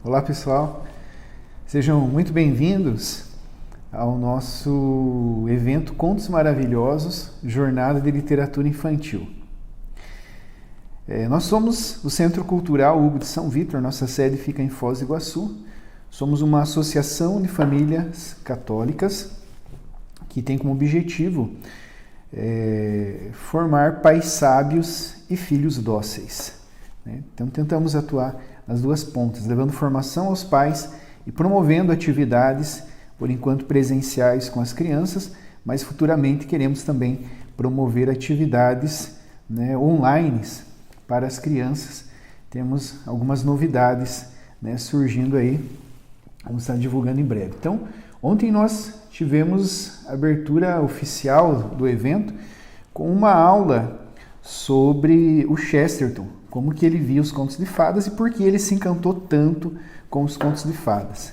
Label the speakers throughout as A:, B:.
A: Olá pessoal, sejam muito bem-vindos ao nosso evento Contos Maravilhosos, Jornada de Literatura Infantil. Nós somos o Centro Cultural Hugo de São Vítor, nossa sede fica em Foz do Iguaçu. Somos uma associação de famílias católicas que tem como objetivo formar pais sábios e filhos dóceis. Então tentamos atuar nas duas pontas, levando formação aos pais e promovendo atividades, por enquanto presenciais com as crianças, mas futuramente queremos também promover atividades online para as crianças. Temos algumas novidades surgindo aí, vamos estar divulgando em breve. Então, ontem nós tivemos a abertura oficial do evento com uma aula sobre o Chesterton, como que ele via os contos de fadas e por que ele se encantou tanto com os contos de fadas.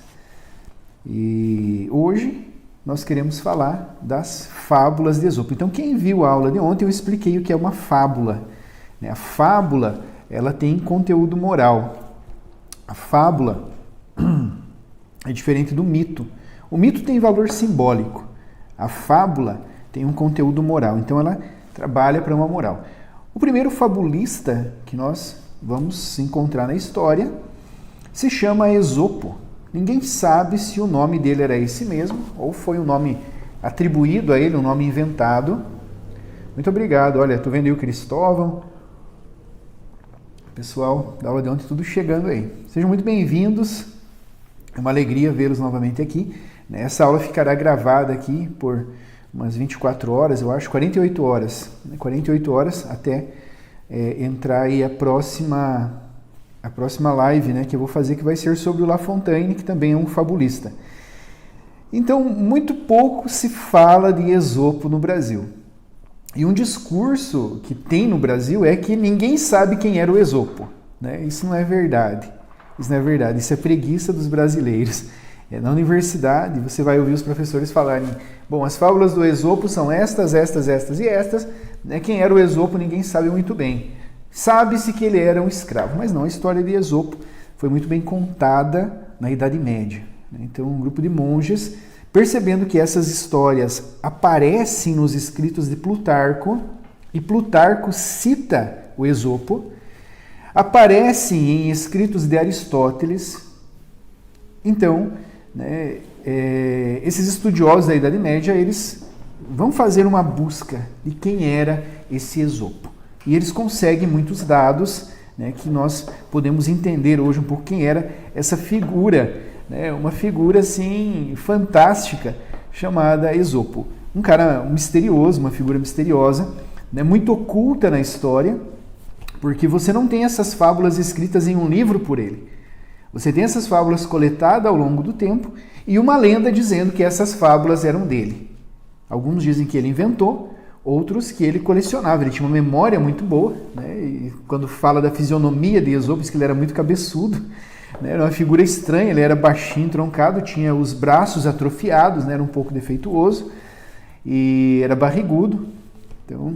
A: E hoje nós queremos falar das fábulas de Esopo. Então, quem viu a aula de ontem, eu expliquei o que é uma fábula. A fábula, ela tem conteúdo moral. A fábula é diferente do mito. O mito tem valor simbólico. A fábula tem um conteúdo moral. Então, ela trabalha para uma moral. O primeiro fabulista que nós vamos encontrar na história se chama Esopo. Ninguém sabe se o nome dele era esse mesmo ou foi um nome atribuído a ele, um nome inventado. Muito obrigado. Olha, estou vendo aí o Cristóvão. Pessoal da aula de ontem, tudo chegando aí. Sejam muito bem-vindos. É uma alegria vê-los novamente aqui. Essa aula ficará gravada aqui por umas 24 horas, eu acho, 48 horas. 48 horas até entrar aí a próxima live, que eu vou fazer, que vai ser sobre o La Fontaine, que também é um fabulista. Então, muito pouco se fala de Esopo no Brasil. E um discurso que tem no Brasil é que ninguém sabe quem era o Esopo. Isso não é verdade. Isso não é verdade. Isso é preguiça dos brasileiros. Na universidade, você vai ouvir os professores falarem: bom, as fábulas do Esopo são estas e estas. Quem era o Esopo ninguém sabe muito bem. Sabe-se que ele era um escravo, mas não, a história de Esopo foi muito bem contada na Idade Média. Então, um grupo de monges, percebendo que essas histórias aparecem nos escritos de Plutarco, e Plutarco cita o Esopo, aparecem em escritos de Aristóteles. Então, esses estudiosos da Idade Média, eles vão fazer uma busca de quem era esse Esopo. E eles conseguem muitos dados que nós podemos entender hoje um pouco quem era essa figura, uma figura assim fantástica chamada Esopo. Um cara misterioso, uma figura misteriosa, muito oculta na história, porque você não tem essas fábulas escritas em um livro por ele. Você tem essas fábulas coletadas ao longo do tempo e uma lenda dizendo que essas fábulas eram dele. Alguns dizem que ele inventou, outros que ele colecionava. Ele tinha uma memória muito boa, e quando fala da fisionomia de Esopo, diz que ele era muito cabeçudo, era uma figura estranha, ele era baixinho, troncado, tinha os braços atrofiados, era um pouco defeituoso e era barrigudo. Então,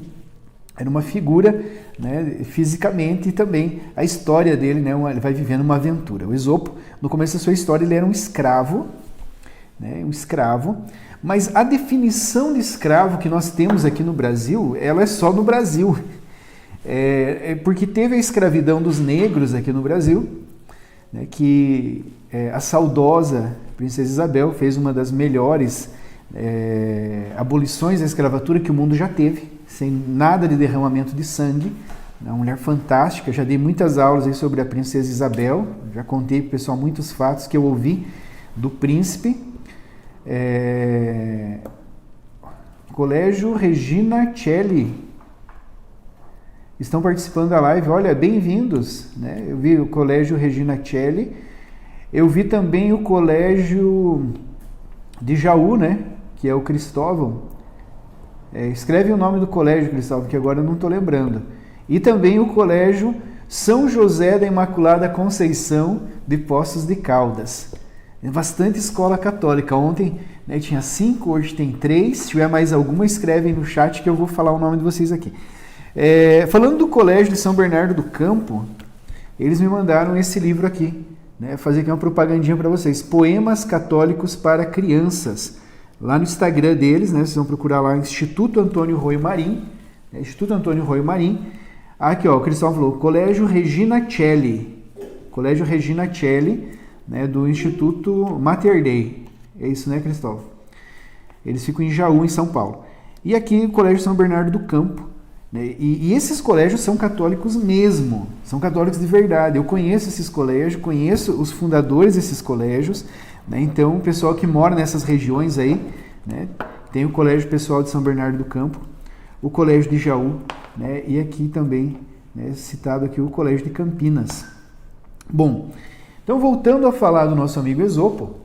A: era uma figura fisicamente, e também a história dele, ele vai vivendo uma aventura. O Esopo, no começo da sua história, ele era um escravo, mas a definição de escravo que nós temos aqui no Brasil, ela é só no Brasil. Porque teve a escravidão dos negros aqui no Brasil, que a saudosa Princesa Isabel fez uma das melhores abolições da escravatura que o mundo já teve, sem nada de derramamento de sangue. Uma mulher fantástica, já dei muitas aulas aí sobre a Princesa Isabel, já contei para o pessoal muitos fatos que eu ouvi do príncipe. Colégio Regina Celli estão participando da live, olha, bem-vindos. Eu vi o Colégio Regina Celli, eu vi também o Colégio de Jaú, que é o Cristóvão. Escreve o nome do colégio, Cristóvão, que agora eu não estou lembrando. E também o Colégio São José da Imaculada Conceição de Poços de Caldas. Bastante escola católica. Ontem tinha 5, hoje tem 3. Se tiver mais alguma, escrevem no chat que eu vou falar o nome de vocês aqui. Falando do Colégio de São Bernardo do Campo, eles me mandaram esse livro aqui, né, fazer aqui uma propagandinha para vocês. Poemas Católicos para Crianças. Lá no Instagram deles, né, vocês vão procurar lá Instituto Antônio Roio Marim. Instituto Antônio Roio Marim. Aqui, ó, o Cristóvão falou, Colégio Regina Celli. Colégio Regina Celli, né, do Instituto Mater Dei. É isso, né, Cristóvão? Eles ficam em Jaú, em São Paulo. E aqui o Colégio São Bernardo do Campo. Né? E esses colégios são católicos mesmo, são católicos de verdade. Eu conheço esses colégios, conheço os fundadores desses colégios. Né? Então, o pessoal que mora nessas regiões aí, né? Tem o Colégio Pessoal de São Bernardo do Campo, o Colégio de Jaú, né? E aqui também, né, citado aqui o Colégio de Campinas. Bom, então voltando a falar do nosso amigo Esopo,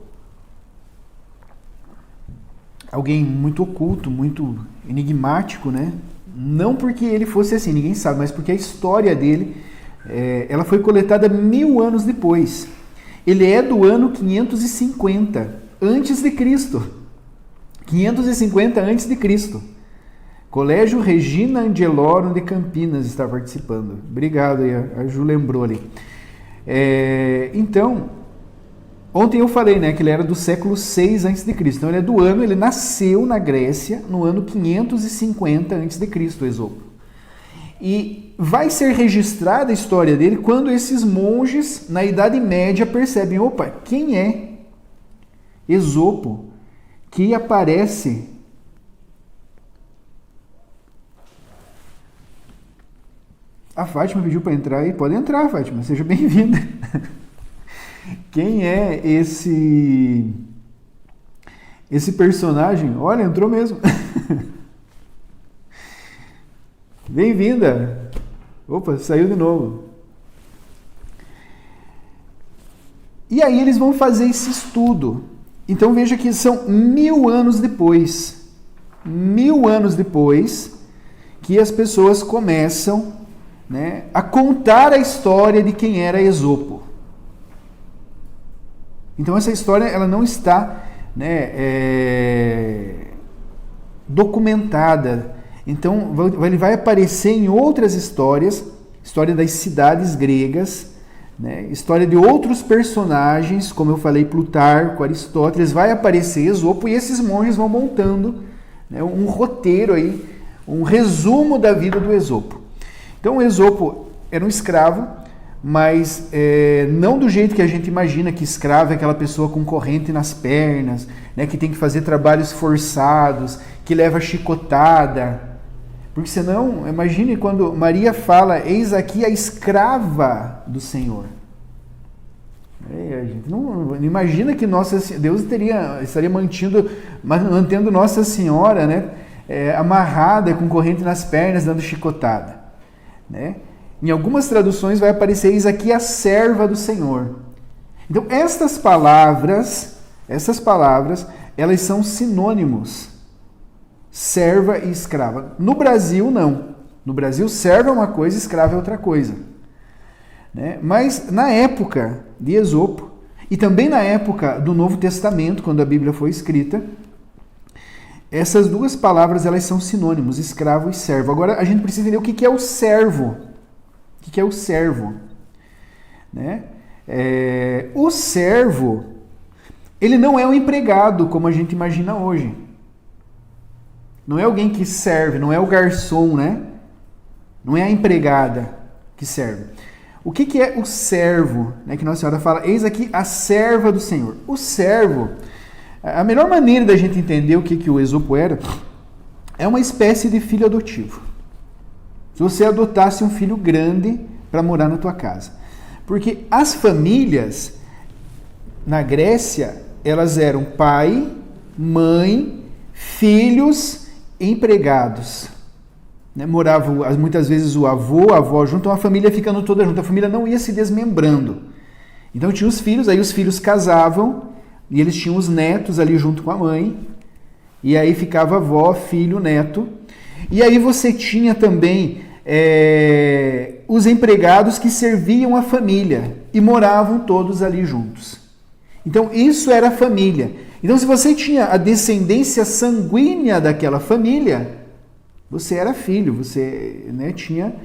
A: alguém muito oculto, muito enigmático, né? Não porque ele fosse assim, ninguém sabe, mas porque a história dele, ela foi coletada 1000 anos depois. Ele é do ano 550 antes de Cristo. 550 antes de Cristo. Colégio Regina Angelorum de Campinas está participando. Obrigado aí, a Ju lembrou ali. Então, ontem eu falei, né, que ele era do século 6 a.C. Então ele nasceu na Grécia no ano 550 a.C., Esopo. E vai ser registrada a história dele quando esses monges, na Idade Média, percebem, opa, quem é Esopo que aparece a Fátima pediu para entrar aí. Pode entrar, Fátima, seja bem-vinda. Quem é esse personagem? Olha, entrou mesmo. Bem-vinda. Opa, saiu de novo. E aí eles vão fazer esse estudo. Então veja que são 1000 anos depois. 1000 anos depois que as pessoas começam, né, a contar a história de quem era Esopo. Então essa história ela não está, né, documentada. Então ele vai aparecer em outras histórias, história das cidades gregas, né, história de outros personagens, como eu falei, Plutarco, Aristóteles, vai aparecer Esopo e esses monges vão montando, né, um roteiro aí, um resumo da vida do Esopo. Então o Esopo era um escravo, mas não do jeito que a gente imagina que escravo é aquela pessoa com corrente nas pernas, né, que tem que fazer trabalhos forçados, que leva chicotada. Porque senão, imagine quando Maria fala, eis aqui a escrava do Senhor. A gente não imagina que Deus estaria mantendo Nossa Senhora, né, amarrada com corrente nas pernas, dando chicotada. Né? Em algumas traduções vai aparecer, eis aqui a serva do Senhor. Então, essas palavras, elas são sinônimos. Serva e escrava. No Brasil, não. No Brasil, serva é uma coisa, escrava é outra coisa. Né? Mas na época de Esopo, e também na época do Novo Testamento, quando a Bíblia foi escrita, essas duas palavras elas são sinônimos, escravo e servo. Agora a gente precisa entender o que é o servo. O que é o servo? Né? O servo, ele não é um empregado, como a gente imagina hoje. Não é alguém que serve, não é o garçom, né? Não é a empregada que serve. O que é o servo? Né, que Nossa Senhora fala, eis aqui a serva do Senhor. O servo, a melhor maneira da gente entender o que o Esopo era, é uma espécie de filho adotivo. Se você adotasse um filho grande para morar na tua casa. Porque as famílias, na Grécia, elas eram pai, mãe, filhos, empregados. Né? Moravam muitas vezes o avô, a avó junto, então a família ficando toda junto, a família não ia se desmembrando. Então tinha os filhos, aí os filhos casavam e eles tinham os netos ali junto com a mãe, e aí ficava avó, filho, neto. E aí você tinha também os empregados que serviam a família e moravam todos ali juntos. Então isso era a família. Então se você tinha a descendência sanguínea daquela família, você era filho, você, né, tinha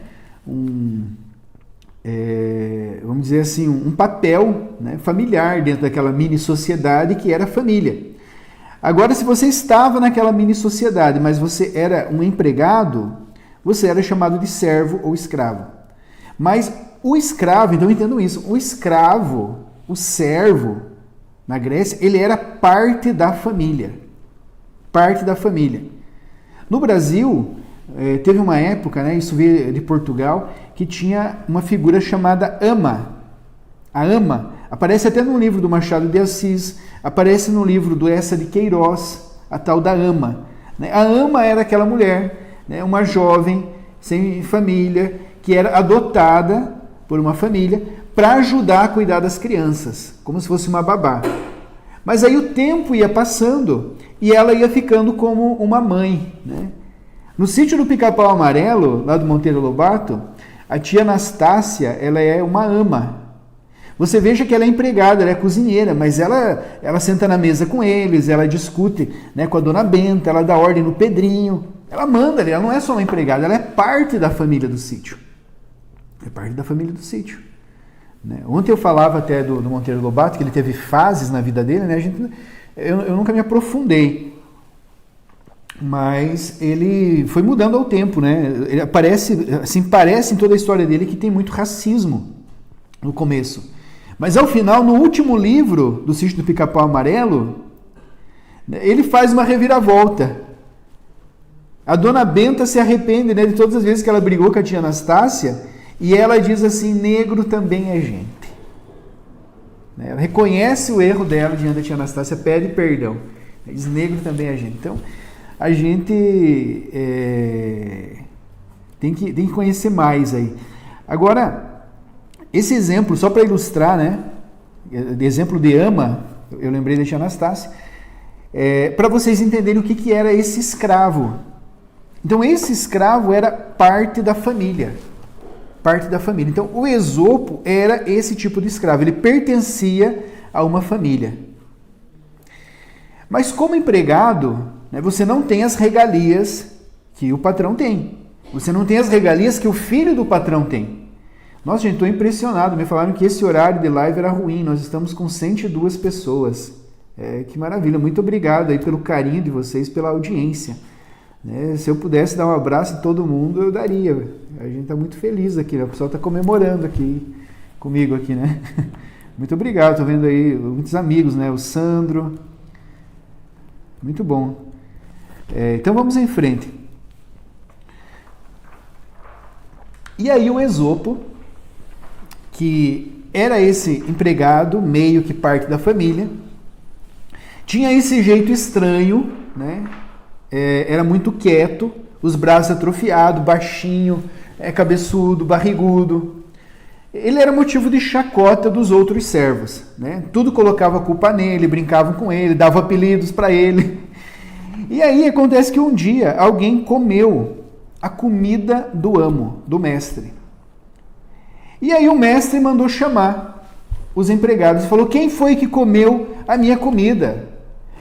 A: vamos dizer assim, um papel, né, familiar dentro daquela mini sociedade que era a família. Agora, se você estava naquela mini sociedade, mas você era um empregado, você era chamado de servo ou escravo. Mas o escravo, então entendam isso, o escravo, o servo, na Grécia, ele era parte da família. Parte da família. No Brasil, teve uma época, né, isso veio de Portugal, que tinha uma figura chamada ama. A ama aparece até no livro do Machado de Assis, aparece no livro do Eça de Queiroz, a tal da ama. A ama era aquela mulher, né, uma jovem, sem família, que era adotada por uma família para ajudar a cuidar das crianças, como se fosse uma babá. Mas aí o tempo ia passando e ela ia ficando como uma mãe, né? No sítio do Pica-Pau Amarelo, lá do Monteiro Lobato, a tia Anastácia, ela é uma ama. Você veja que ela é empregada, ela é cozinheira, mas ela senta na mesa com eles, ela discute, né, com a dona Benta, ela dá ordem no Pedrinho, ela manda ali, ela não é só uma empregada, ela é parte da família do sítio. É parte da família do sítio. Né? Ontem eu falava até do Monteiro Lobato, que ele teve fases na vida dele, né? Eu nunca me aprofundei, mas ele foi mudando ao tempo, né? Ele parece em toda a história dele que tem muito racismo no começo. Mas ao final, no último livro do Sítio do Pica-Pau Amarelo, ele faz uma reviravolta. A dona Benta se arrepende, né, de todas as vezes que ela brigou com a tia Anastácia, e ela diz assim, negro também é gente. Ela reconhece o erro dela diante da tia Anastácia, pede perdão. Ela diz, negro também é gente. Então, a gente tem que conhecer mais aí. Agora, esse exemplo, só para ilustrar, né, de exemplo de ama, eu lembrei da tia Anastácia, para vocês entenderem o que era esse escravo. Então, esse escravo era parte da família. Parte da família. Então, o Esopo era esse tipo de escravo. Ele pertencia a uma família. Mas como empregado, né, você não tem as regalias que o patrão tem. Você não tem as regalias que o filho do patrão tem. Nossa, gente, estou impressionado. Me falaram que esse horário de live era ruim. Nós estamos com 102 pessoas. Que maravilha. Muito obrigado aí pelo carinho de vocês, pela audiência. Se eu pudesse dar um abraço em todo mundo, eu daria. A gente está muito feliz aqui, né? O pessoal está comemorando aqui comigo aqui, né? Muito obrigado, estou vendo aí muitos amigos, né? O Sandro. Muito bom. Então vamos em frente. E aí o Esopo, que era esse empregado, meio que parte da família, tinha esse jeito estranho, né? Era muito quieto, os braços atrofiados, baixinho, cabeçudo, barrigudo. Ele era motivo de chacota dos outros servos, né? Tudo colocava a culpa nele, brincavam com ele, davam apelidos para ele. E aí acontece que um dia alguém comeu a comida do amo, do mestre. E aí o mestre mandou chamar os empregados e falou, quem foi que comeu a minha comida?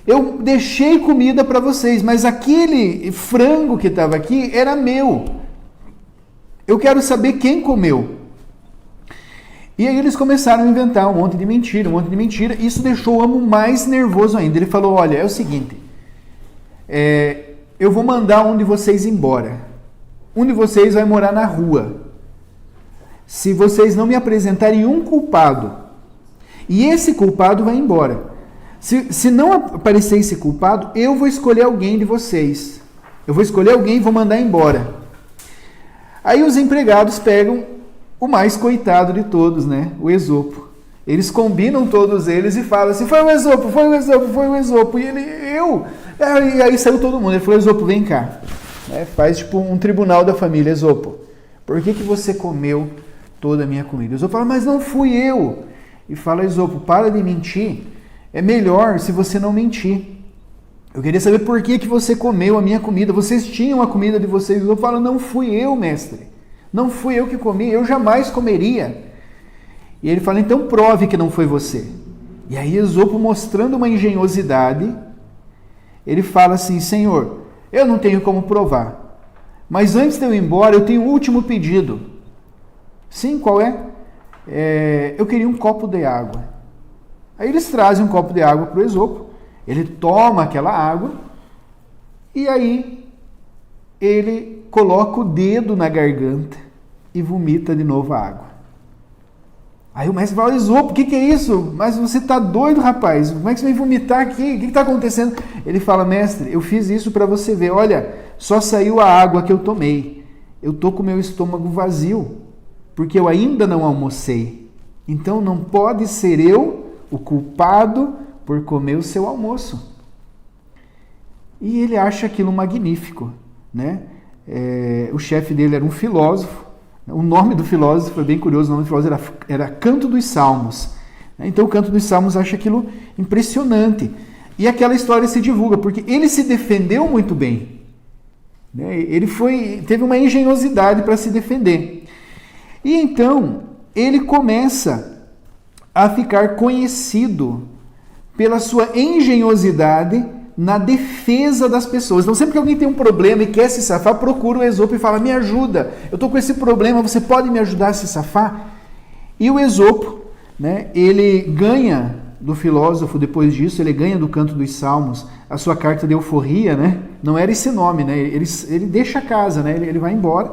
A: Eu deixei comida para vocês, mas aquele frango que estava aqui era meu. Eu quero saber quem comeu. E aí eles começaram a inventar um monte de mentira, um monte de mentira. Isso deixou o amo mais nervoso ainda. Ele falou, olha, é o seguinte, eu vou mandar um de vocês embora. Um de vocês vai morar na rua. Se vocês não me apresentarem um culpado, e esse culpado vai embora. Se não aparecer esse culpado, eu vou escolher alguém de vocês. Eu vou escolher alguém e vou mandar embora. Aí os empregados pegam o mais coitado de todos, né? O Esopo. Eles combinam todos eles e falam assim, foi o Esopo, foi o Esopo, foi o Esopo. E ele, E aí saiu todo mundo. Ele falou, Esopo, vem cá. Faz tipo um tribunal da família, Esopo. Por que você comeu toda a minha comida? Esopo fala, mas não fui eu. E fala, Esopo, para de mentir. É melhor se você não mentir. Eu queria saber por que você comeu a minha comida. Vocês tinham a comida de vocês. Eu falo, não fui eu, mestre. Não fui eu que comi. Eu jamais comeria. E ele fala, então prove que não foi você. E aí Esopo, mostrando uma engenhosidade, ele fala assim, Senhor, eu não tenho como provar. Mas antes de eu ir embora, eu tenho um último pedido. Sim, qual é? eu queria um copo de água. Aí eles trazem um copo de água para o Esopo, ele toma aquela água, e aí ele coloca o dedo na garganta e vomita de novo a água. Aí o mestre fala, Esopo, o que é isso? Mas você está doido, rapaz? Como é que você vai vomitar aqui? O que está acontecendo? Ele fala, mestre, eu fiz isso para você ver. Olha, só saiu a água que eu tomei. Eu estou com o meu estômago vazio, porque eu ainda não almocei. Então não pode ser eu o culpado por comer o seu almoço. E ele acha aquilo magnífico, né? O chefe dele era um filósofo. O nome do filósofo é bem curioso, o nome do filósofo era Canto dos Salmos. Então o Canto dos Salmos acha aquilo impressionante. E aquela história se divulga, porque ele se defendeu muito bem. Ele teve uma engenhosidade para se defender. E então ele começa a ficar conhecido pela sua engenhosidade na defesa das pessoas. Então, sempre que alguém tem um problema e quer se safar, procura o Esopo e fala, me ajuda, eu estou com esse problema, você pode me ajudar a se safar? E o Esopo, né, ele ganha do filósofo, depois disso, ele ganha do Canto dos Salmos a sua carta de euforia, né? Não era esse nome, né? Ele deixa a casa, né? Ele vai embora,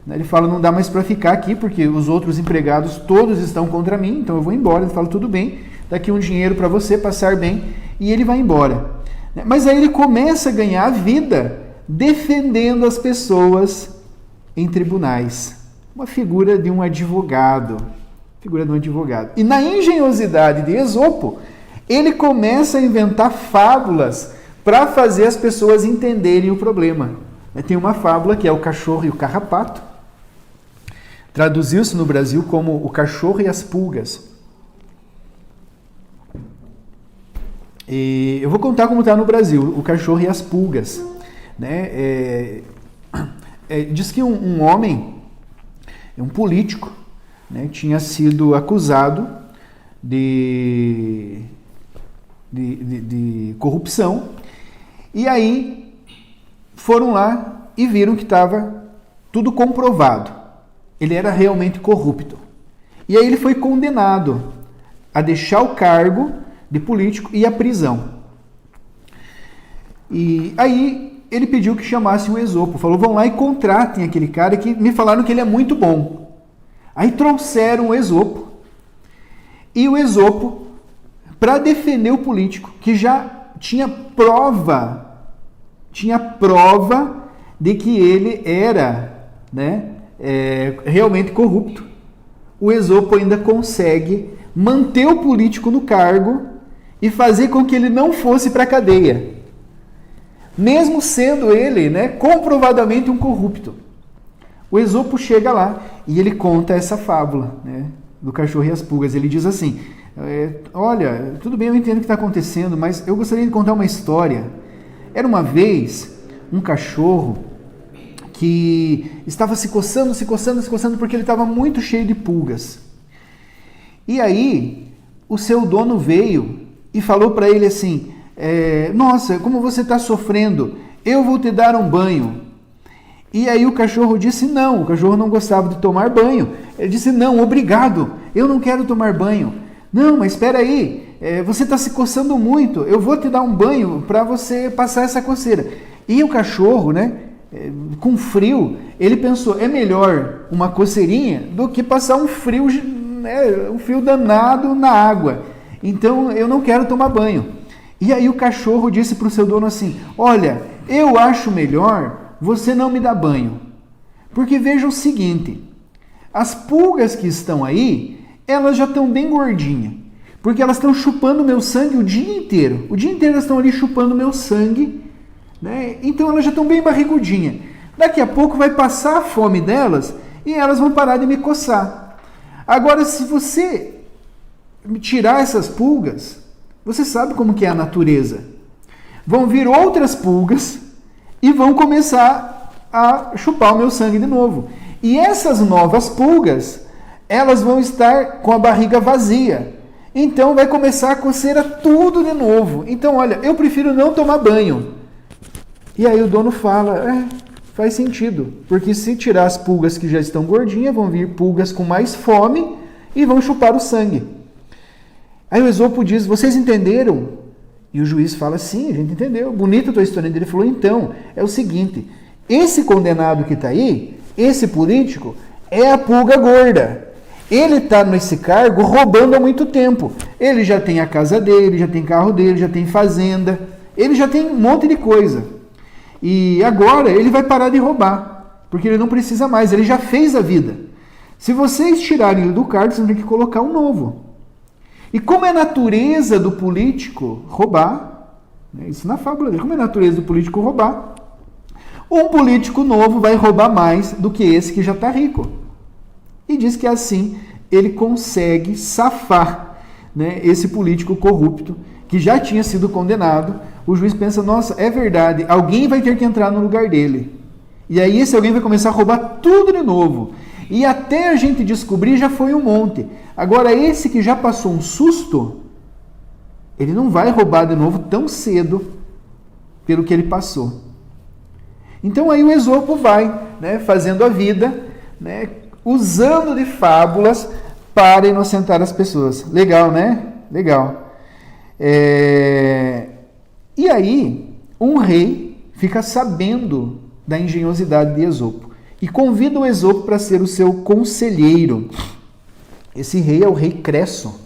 A: né? Ele fala, não dá mais para ficar aqui, porque os outros empregados todos estão contra mim, então eu vou embora. Ele fala, tudo bem, daqui um dinheiro para você passar bem, e ele vai embora. Mas aí ele começa a ganhar vida defendendo as pessoas em tribunais. Uma figura de um advogado. E na engenhosidade de Esopo, ele começa a inventar fábulas para fazer as pessoas entenderem o problema. Tem uma fábula que é o cachorro e o carrapato. Traduziu-se no Brasil como o cachorro e as pulgas. E eu vou contar como está no Brasil, o cachorro e as pulgas. Né? Diz que um homem, um político, né, tinha sido acusado de corrupção, e aí foram lá e viram que estava tudo comprovado. Ele era realmente corrupto. E aí ele foi condenado a deixar o cargo de político e a prisão. E aí ele pediu que chamassem o Esopo, falou, vão lá e contratem aquele cara que me falaram que ele é muito bom. Aí trouxeram o Esopo, e o Esopo, para defender o político, que já tinha prova de que ele era, né, realmente corrupto, o Esopo ainda consegue manter o político no cargo e fazer com que ele não fosse para a cadeia, mesmo sendo ele, né, comprovadamente um corrupto. O Esopo chega lá e ele conta essa fábula, né, do cachorro e as pulgas. Ele diz assim, olha, tudo bem, eu entendo o que está acontecendo, mas eu gostaria de contar uma história. Era uma vez um cachorro que estava se coçando porque ele estava muito cheio de pulgas. E aí o seu dono veio e falou para ele assim, nossa, como você está sofrendo, eu vou te dar um banho. E aí o cachorro disse não, o cachorro não gostava de tomar banho. Ele disse, não, obrigado, eu não quero tomar banho. Não, mas espera aí, você está se coçando muito, eu vou te dar um banho para você passar essa coceira. E o cachorro, né, com frio, ele pensou, é melhor uma coceirinha do que passar um frio danado na água. Então eu não quero tomar banho. E aí o cachorro disse para o seu dono assim, olha, eu acho melhor você não me dar banho. Porque veja o seguinte, as pulgas que estão aí, elas já estão bem gordinhas. Porque elas estão chupando meu sangue o dia inteiro. O dia inteiro elas estão ali chupando meu sangue, né? Então elas já estão bem barrigudinhas. Daqui a pouco vai passar a fome delas e elas vão parar de me coçar. Agora, se você me tirar essas pulgas, você sabe como que é a natureza. Vão vir outras pulgas e vão começar a chupar o meu sangue de novo. E essas novas pulgas, elas vão estar com a barriga vazia. Então vai começar a coceira tudo de novo. Então, olha, eu prefiro não tomar banho. E aí o dono fala, faz sentido. Porque se tirar as pulgas que já estão gordinhas, vão vir pulgas com mais fome e vão chupar o sangue. Aí o Esopo diz, vocês entenderam? E o juiz fala, sim, a gente entendeu. Bonita a tua história. Ele falou, então, é o seguinte, esse condenado que está aí, esse político, é a pulga gorda. Ele está nesse cargo roubando há muito tempo. Ele já tem a casa dele, já tem carro dele, já tem fazenda, ele já tem um monte de coisa. E agora ele vai parar de roubar, porque ele não precisa mais, ele já fez a vida. Se vocês tirarem ele do cargo, vocês vão ter que colocar um novo. E como é natureza do político roubar, isso na fábula dele, como é natureza do político roubar, um político novo vai roubar mais do que esse que já está rico. E diz que assim ele consegue safar, né, esse político corrupto que já tinha sido condenado. O juiz pensa, nossa, é verdade, alguém vai ter que entrar no lugar dele. E aí esse alguém vai começar a roubar tudo de novo. E até a gente descobrir já foi um monte. Agora esse que já passou um susto, ele não vai roubar de novo tão cedo pelo que ele passou. Então aí o Esopo vai, né, fazendo a vida, né, usando de fábulas para inocentar as pessoas. Legal, né? Legal. E aí, um rei fica sabendo da engenhosidade de Esopo e convida o Esopo para ser o seu conselheiro. Esse rei é o rei Cresso.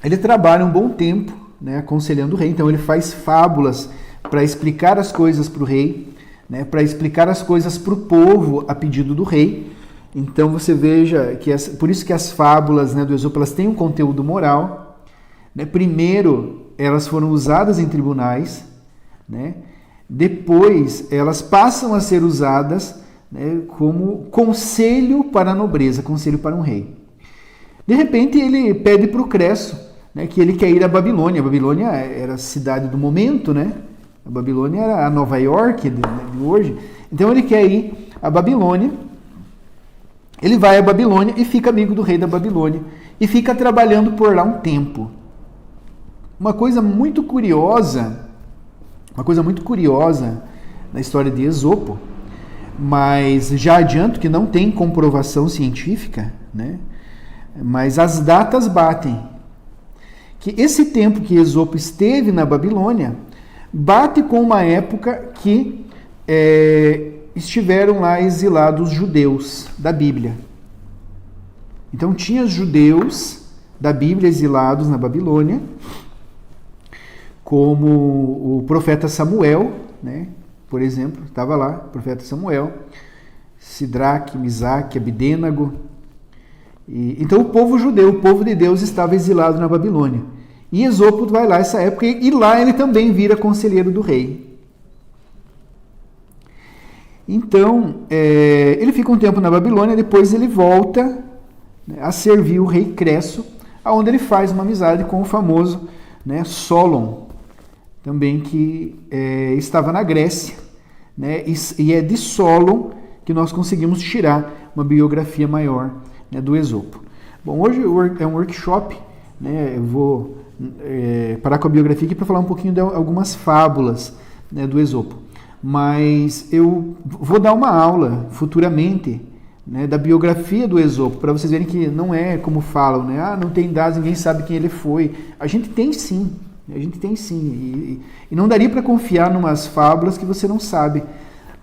A: Ele trabalha um bom tempo, né, aconselhando o rei, então ele faz fábulas para explicar as coisas para o rei, né, para explicar as coisas para o povo a pedido do rei. Então você veja que por isso que as fábulas, né, do Esopo, elas têm um conteúdo moral, né? Primeiro elas foram usadas em tribunais, né? Depois elas passam a ser usadas, né, como conselho para a nobreza, conselho para um rei. De repente ele pede para o Cresso, né, que ele quer ir à Babilônia. A Babilônia era a cidade do momento, né? A Babilônia era a Nova York de hoje. Então ele quer ir à Babilônia. Ele vai à Babilônia e fica amigo do rei da Babilônia. E fica trabalhando por lá um tempo. Uma coisa muito curiosa na história de Esopo, mas já adianto que não tem comprovação científica, né? Mas as datas batem. Que esse tempo que Esopo esteve na Babilônia bate com uma época que estiveram lá exilados judeus da Bíblia. Então tinha os judeus da Bíblia exilados na Babilônia, como o profeta Samuel, né? Por exemplo, estava lá, o profeta Samuel, Sidraque, Misaque, Abidênago. Então o povo judeu, o povo de Deus estava exilado na Babilônia. E Esopo vai lá nessa época e lá ele também vira conselheiro do rei. Então, ele fica um tempo na Babilônia, depois ele volta, né, a servir o rei Cresso, onde ele faz uma amizade com o famoso, né, Solon, também que estava na Grécia, né, e é de Solon que nós conseguimos tirar uma biografia maior, né, do Esopo. Bom, hoje é um workshop, né, eu vou parar com a biografia aqui para falar um pouquinho de algumas fábulas, né, do Esopo. Mas eu vou dar uma aula futuramente, né, da biografia do Esopo, para vocês verem que não é como falam, né? Não tem dados, ninguém sabe quem ele foi. A gente tem sim. E não daria para confiar em umas fábulas que você não sabe,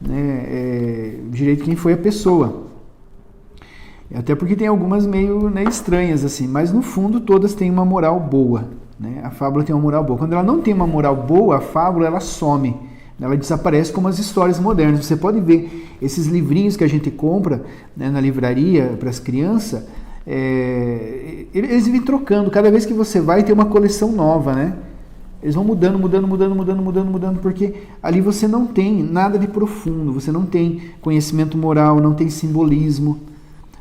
A: né, direito quem foi a pessoa. Até porque tem algumas meio, né, estranhas, assim, mas no fundo todas têm uma moral boa, né? A fábula tem uma moral boa. Quando ela não tem uma moral boa, a fábula ela some, ela desaparece como as histórias modernas. Você pode ver esses livrinhos que a gente compra, né, na livraria para as crianças, eles vêm trocando. Cada vez que você vai, tem uma coleção nova, né? Eles vão mudando, porque ali você não tem nada de profundo, você não tem conhecimento moral, não tem simbolismo.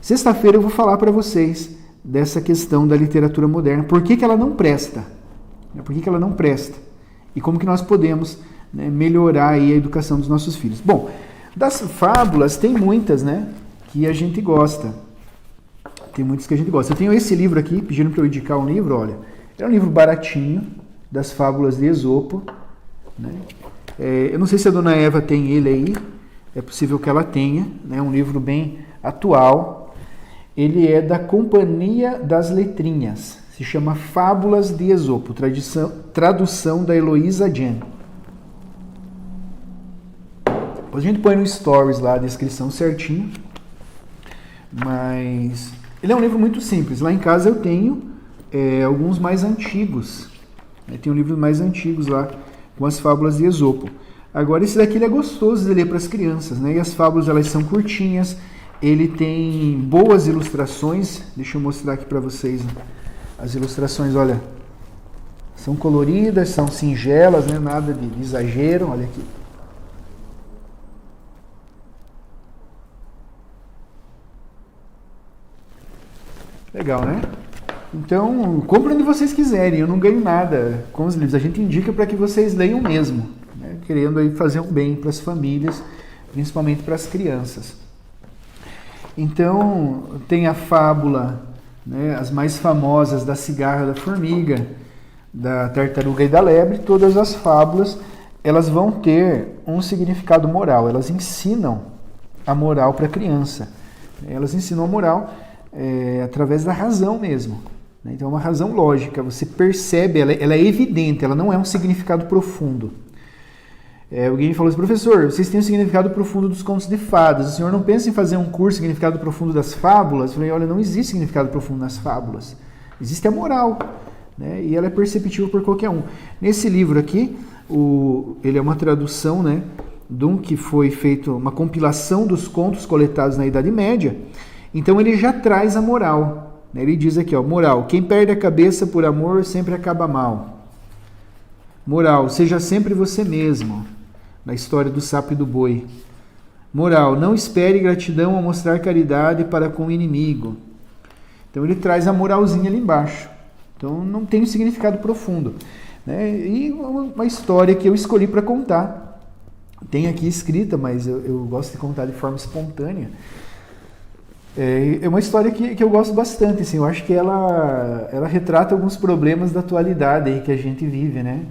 A: Sexta-feira eu vou falar para vocês dessa questão da literatura moderna, por que ela não presta, por que ela não presta e como que nós podemos, né, melhorar aí a educação dos nossos filhos. Bom, das fábulas tem muitas, né, que a gente gosta. Tem muitas que a gente gosta. Eu tenho esse livro aqui, pedindo para eu indicar um livro, olha, é um livro baratinho, das fábulas de Esopo, né? Eu não sei se a dona Eva tem ele aí, é possível que ela tenha, né? Um livro bem atual. Ele é da Companhia das Letrinhas. Se chama Fábulas de Esopo, tradução da Heloísa Jen. Depois a gente põe no Stories lá a descrição certinho. Mas ele é um livro muito simples. Lá em casa eu tenho alguns mais antigos. Tem livros mais antigos lá com as Fábulas de Esopo. Agora esse daqui ele é gostoso de ler para as crianças, né? E as fábulas elas são curtinhas. Ele tem boas ilustrações. Deixa eu mostrar aqui para vocês. As ilustrações, olha, são coloridas, são singelas, né? Nada de exagero. Olha aqui. Legal, né? Então, compre onde vocês quiserem. Eu não ganho nada com os livros. A gente indica para que vocês leiam mesmo, né? Querendo aí fazer um bem para as famílias, principalmente para as crianças. Então, tem a fábula, né, as mais famosas da cigarra, da formiga, da tartaruga e da lebre. Todas as fábulas, elas vão ter um significado moral. Elas ensinam a moral para a criança. Elas ensinam a moral através da razão mesmo. Então, é uma razão lógica. Você percebe, ela é evidente, ela não é um significado profundo. Alguém me falou assim, professor, vocês têm um significado profundo dos contos de fadas. O senhor não pensa em fazer um curso de significado profundo das fábulas? Eu falei, olha, não existe significado profundo nas fábulas. Existe a moral, né? E ela é perceptível por qualquer um. Nesse livro aqui, ele é uma tradução, né, de um que foi feito, uma compilação dos contos coletados na Idade Média. Então ele já traz a moral. Né? Ele diz aqui, ó, moral, quem perde a cabeça por amor sempre acaba mal. Moral, seja sempre você mesmo. Na história do sapo e do boi. Moral, não espere gratidão ao mostrar caridade para com o inimigo. Então ele traz a moralzinha ali embaixo. Então não tem um significado profundo. Né? E uma história que eu escolhi para contar. Tem aqui escrita, mas eu gosto de contar de forma espontânea. É uma história que eu gosto bastante. Assim, eu acho que ela retrata alguns problemas da atualidade aí que a gente vive, né?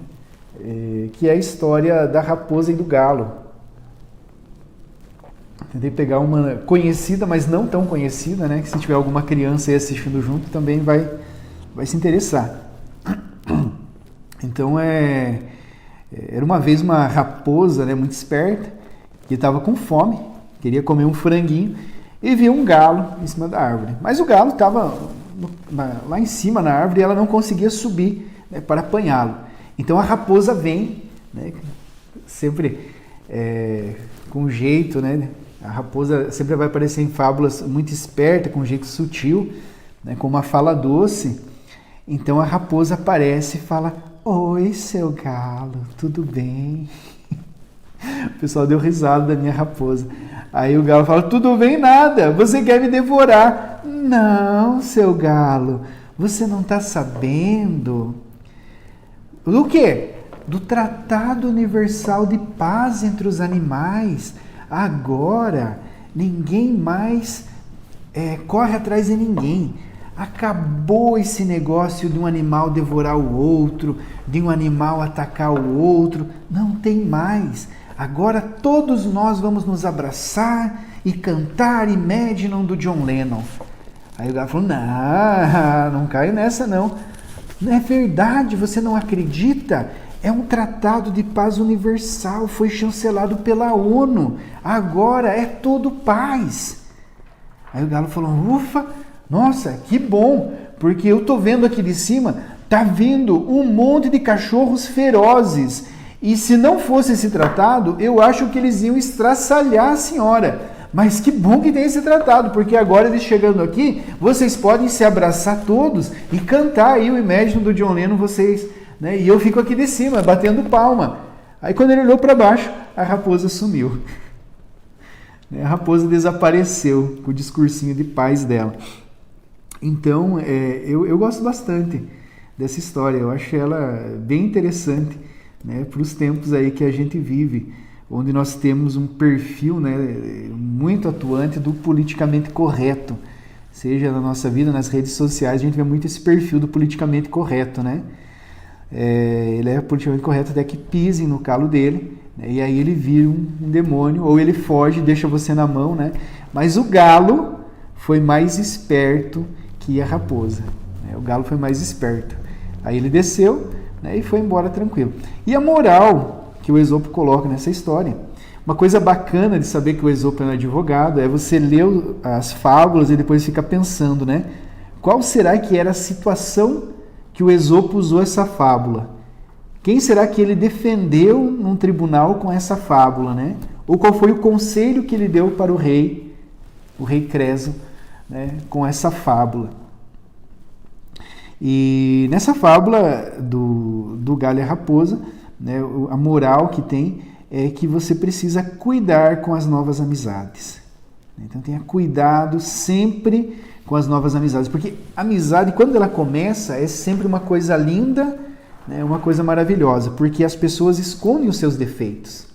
A: Que é a história da raposa e do galo. Tentei pegar uma conhecida, mas não tão conhecida, né? Que se tiver alguma criança aí assistindo junto, também vai se interessar. Então, era uma vez uma raposa, né, muito esperta, que estava com fome, queria comer um franguinho, e viu um galo em cima da árvore. Mas o galo estava lá em cima na árvore e ela não conseguia subir, né, para apanhá-lo. Então a raposa vem, né, sempre com jeito, né? A raposa sempre vai aparecer em fábulas muito esperta, com um jeito sutil, né, com uma fala doce. Então a raposa aparece e fala, oi, seu galo, tudo bem? O pessoal deu risada da minha raposa. Aí o galo fala, tudo bem nada, você quer me devorar? Não, seu galo, você não está sabendo... Do quê? Do Tratado Universal de Paz entre os Animais. Agora, ninguém mais corre atrás de ninguém. Acabou esse negócio de um animal devorar o outro, de um animal atacar o outro. Não tem mais. Agora todos nós vamos nos abraçar e cantar Imagine do John Lennon. Aí o galo falou, não caio nessa não. Não é verdade, você não acredita? É um tratado de paz universal, foi chancelado pela ONU. Agora é todo paz. Aí o galo falou, ufa, nossa, que bom, porque eu tô vendo aqui de cima, tá vindo um monte de cachorros ferozes. E se não fosse esse tratado, eu acho que eles iam estraçalhar a senhora. Mas que bom que tem esse tratado, porque agora eles chegando aqui, vocês podem se abraçar todos e cantar aí o Imagine do John Lennon, vocês, né? E eu fico aqui de cima, batendo palma. Aí quando ele olhou para baixo, a raposa sumiu. A raposa desapareceu com o discursinho de paz dela. Então, eu gosto bastante dessa história, eu acho ela bem interessante, né, para os tempos aí que a gente vive, onde nós temos um perfil, né, muito atuante do politicamente correto. Seja na nossa vida, nas redes sociais, a gente vê muito esse perfil do politicamente correto, né? Ele é politicamente correto até que pisem no calo dele, E aí ele vira um demônio, ou ele foge, deixa você na mão, né? Mas o galo foi mais esperto que a raposa. O galo foi mais esperto. Aí ele desceu, né, e foi embora tranquilo. E a moral que o Esopo coloca nessa história, uma coisa bacana de saber que o Esopo é um advogado, é você ler as fábulas e depois ficar pensando, né? Qual será que era a situação que o Esopo usou essa fábula? Quem será que ele defendeu num tribunal com essa fábula, né? Ou qual foi o conselho que ele deu para o rei Creso, né, com essa fábula? E nessa fábula do galho e a raposa, né, a moral que tem é que você precisa cuidar com as novas amizades. Então tenha cuidado sempre com as novas amizades, porque a amizade, quando ela começa, é sempre uma coisa linda, né, uma coisa maravilhosa, porque as pessoas escondem os seus defeitos.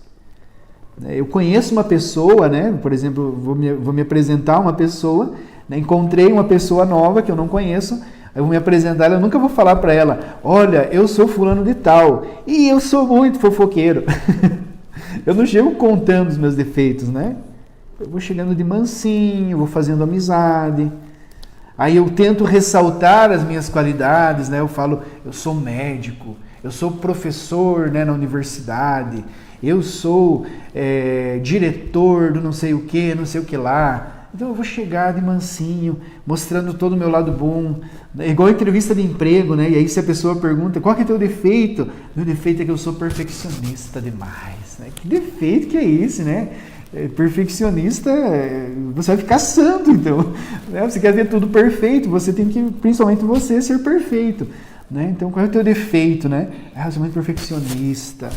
A: Eu conheço uma pessoa, né, por exemplo, vou me apresentar a uma pessoa, né, encontrei uma pessoa nova que eu não conheço, eu vou me apresentar, eu nunca vou falar para ela, olha, eu sou fulano de tal, e eu sou muito fofoqueiro. Eu não chego contando os meus defeitos, né? Eu vou chegando de mansinho, vou fazendo amizade. Aí eu tento ressaltar as minhas qualidades, né? Eu falo, eu sou médico, eu sou professor, né, na universidade, eu sou diretor do não sei o que lá. Então eu vou chegar de mansinho, mostrando todo o meu lado bom, né? Igual entrevista de emprego, né? E aí se a pessoa pergunta, qual que é teu defeito? Meu defeito é que eu sou perfeccionista demais, né? Que defeito que é esse, né? Perfeccionista, você vai ficar santo, então, né? Você quer ver tudo perfeito, você tem que, principalmente você, ser perfeito, né? Então qual é o teu defeito, né? Eu sou muito perfeccionista,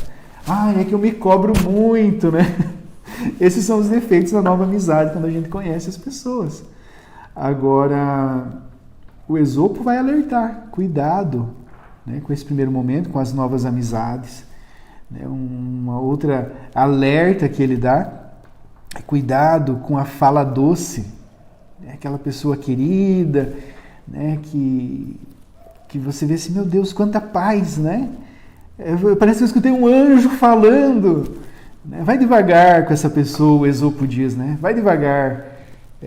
A: é que eu me cobro muito, né? Esses são os defeitos da nova amizade, quando a gente conhece as pessoas. Agora, o Esopo vai alertar, cuidado, né, com esse primeiro momento, com as novas amizades. Né, uma outra alerta que ele dá é cuidado com a fala doce, né, aquela pessoa querida, né, que você vê assim, meu Deus, quanta paz, né? Parece que eu escutei um anjo falando. Vai devagar com essa pessoa, o Esopo diz, né? Vai devagar,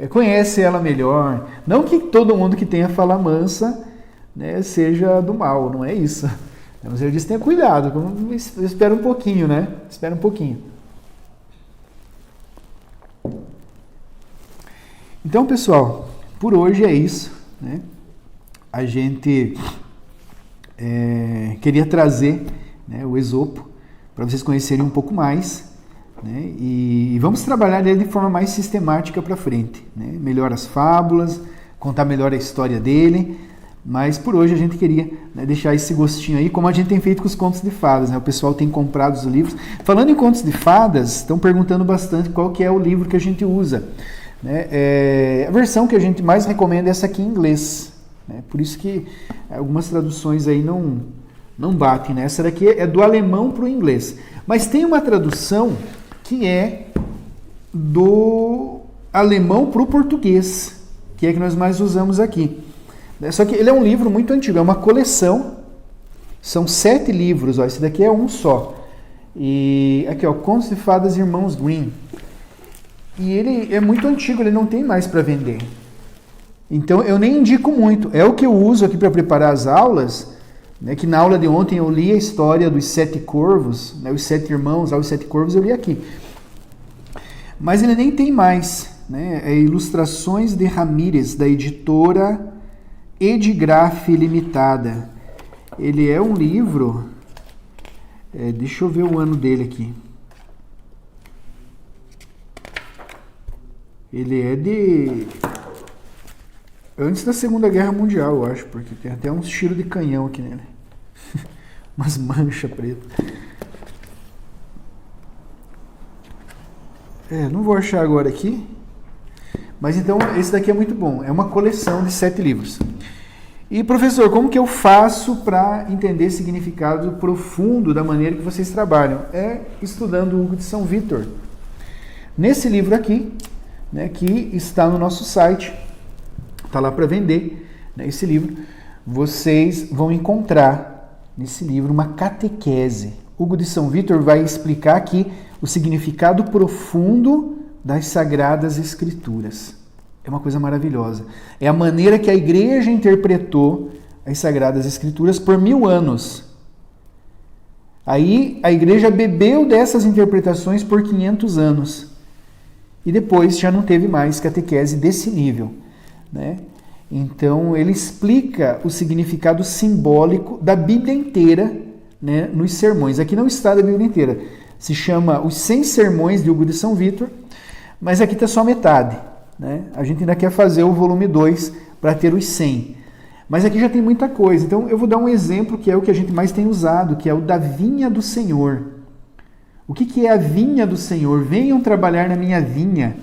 A: conhece ela melhor. Não que todo mundo que tenha fala mansa, né, seja do mal, não é isso. Mas ele diz, tenha cuidado, espera um pouquinho, né? Espera um pouquinho. Então, pessoal, por hoje é isso, né? A gente queria trazer, né, o Esopo para vocês conhecerem um pouco mais, né? E vamos trabalhar ele de forma mais sistemática para frente, né? Melhor as fábulas, contar melhor a história dele, mas por hoje a gente queria, né, deixar esse gostinho aí, como a gente tem feito com os contos de fadas, né? O pessoal tem comprado os livros. Falando em contos de fadas, estão perguntando bastante qual que é o livro que a gente usa, né? A versão que a gente mais recomenda é essa aqui em inglês, né? Por isso que algumas traduções aí não batem, né? Essa daqui é do alemão para o inglês. Mas tem uma tradução que é do alemão para o português, que é que nós mais usamos aqui. Só que ele é um livro muito antigo, é uma coleção, são 7 livros, ó, esse daqui é um só. E aqui, ó, Contos de Fadas Irmãos Grimm. E ele é muito antigo, ele não tem mais para vender. Então eu nem indico muito, é o que eu uso aqui para preparar as aulas, né, que na aula de ontem eu li a história dos 7 corvos, né, os 7 irmãos, os 7 corvos eu li aqui. Mas ele nem tem mais, né, é Ilustrações de Ramírez, da editora Edigraf Limitada. Ele é um livro, deixa eu ver o ano dele aqui. Ele é de antes da Segunda Guerra Mundial, eu acho, porque tem até uns tiros de canhão aqui nele. Umas manchas pretas. Não vou achar agora aqui. Mas então, esse daqui é muito bom. É uma coleção de 7 livros. E, professor, como que eu faço para entender significado profundo da maneira que vocês trabalham? É estudando Hugo de São Vítor. Nesse livro aqui, né, que está no nosso site, está lá para vender, né, esse livro, vocês vão encontrar nesse livro uma catequese. Hugo de São Vítor vai explicar aqui o significado profundo das Sagradas Escrituras. É uma coisa maravilhosa. É a maneira que a igreja interpretou as Sagradas Escrituras por 1000 anos. Aí a igreja bebeu dessas interpretações por 500 anos. E depois já não teve mais catequese desse nível, né? Então ele explica o significado simbólico da Bíblia inteira, né, nos sermões. Aqui não está da Bíblia inteira. Se chama Os 100 Sermões de Hugo de São Vítor, mas aqui está só metade, né? A gente ainda quer fazer o volume 2 para ter os 100. Mas aqui já tem muita coisa. Então eu vou dar um exemplo que é o que a gente mais tem usado, que é o da vinha do Senhor. O que é a vinha do Senhor? Venham trabalhar na minha vinha.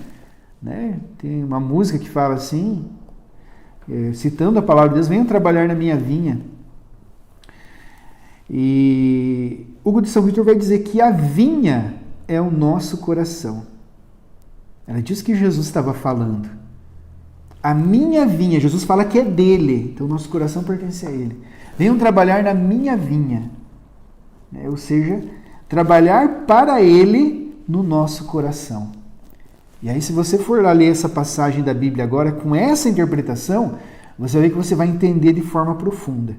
A: Né? Tem uma música que fala assim, citando a palavra de Deus, venham trabalhar na minha vinha. E Hugo de São Vítor vai dizer que a vinha é o nosso coração. Era disso que Jesus estava falando. A minha vinha, Jesus fala que é dele, então o nosso coração pertence a ele. Venham trabalhar na minha vinha. Ou seja, trabalhar para ele no nosso coração. E aí, se você for lá ler essa passagem da Bíblia agora, com essa interpretação, você vai ver que você vai entender de forma profunda.